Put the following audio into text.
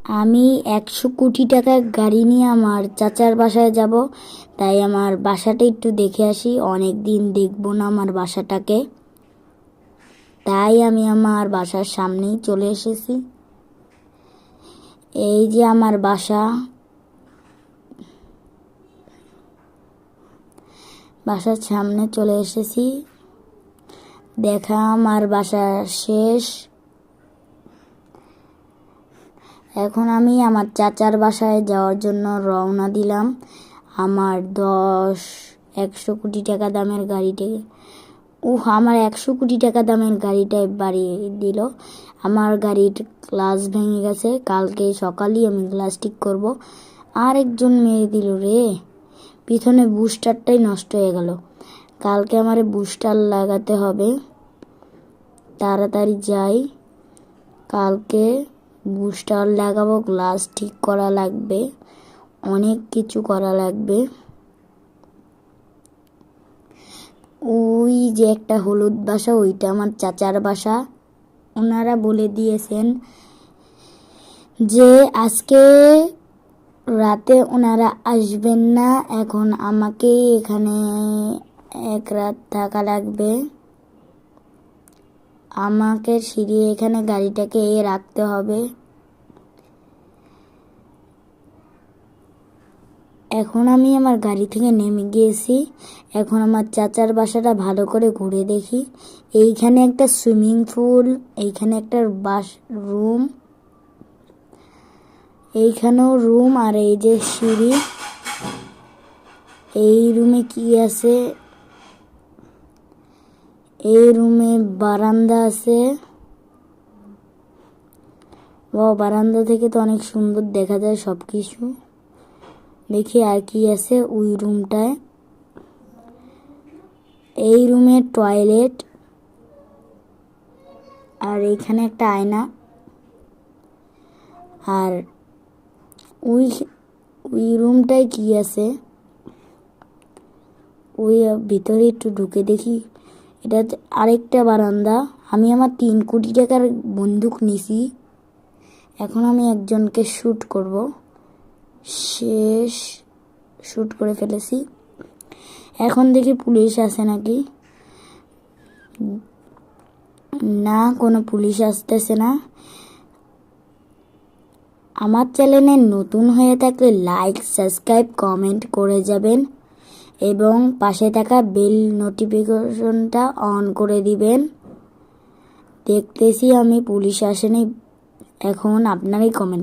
আমি 100 কোটি টাকার গাড়ি নিয়ে আমার চাচার বাসায় যাব, তাই আমার বাসাটা একটু দেখে আসি। অনেক দিন দেখব না আমার বাসাটাকে, তাই আমি আমার বাসার সামনেই চলে এসেছি। এই যে আমার বাসা, বাসার সামনে চলে এসেছি। দেখা আমার বাসা শেষ। এখন আমি আমার চাচার বাসায় যাওয়ার জন্য রওনা দিলাম। আমার 100 কোটি টাকা দামের গাড়িটাকে আমার 100 কোটি টাকা দামের গাড়িটায় বাড়িয়ে দিল। আমার গাড়ির গ্লাস ভেঙে গেছে, কালকে সকালেই আমি গ্লাস ঠিক করব। আরেকজন মেরে দিল রে, পিছনে বুস্টারটাই নষ্ট হয়ে গেল। কালকে আমার বুস্টার লাগাতে হবে, তাড়াতাড়ি যাই। কালকে বুস্টার লাগাবো, গ্লাস ঠিক করা লাগবে, অনেক কিছু করা লাগবে। ওই যে একটা হলুদ বাসা, ওইটা আমার চাচার বাসা। ওনারা বলে দিয়েছেন যে আজকে রাতে ওনারা আসবেন না, এখন আমাকে এখানে এক রাত থাকা লাগবে। আমাকে সিঁড়ি এখানে গাড়িটাকে রাখতে হবে। এখন আমি আমার গাড়ি থেকে নেমে গিয়েছি। এখন আমার চাচার বাসাটা ভালো করে ঘুরে দেখি। এইখানে একটা সুইমিং পুল, এইখানে একটা রুম, এইখানেও রুম, আর এই যে সিঁড়ি। এই রুমে কি আছে? এই রুমে বারান্দা আছে। বারান্দা থেকে তো অনেক সুন্দর দেখা যায় সব কিছু। দেখি আর কি আছে ওই রুমটায়। এই রুমে টয়লেট, আর এইখানে একটা আয়না। আর ওই রুমটায় কি আছে? ওই ভিতরে একটু ঢুকে দেখি। এটা আরেকটা বারান্দা। আমি আমার 3 কোটি টাকার বন্দুক নিছি। এখন আমি একজনকে শ্যুট করব। শেষ, শ্যুট করে ফেলেছি। এখন দেখি পুলিশ আসে নাকি। না, কোনো পুলিশ আসতেছে না। আমার চ্যানেলে নতুন হয়ে থাকলে লাইক, সাবস্ক্রাইব, কমেন্ট করে যাবেন এবং পাশে থাকা বেল নোটিফিকেশনটা অন করে দিবেন। দেখতেছি আমি পুলিশ আসেনি, এখন আপনারাই কমেন্ট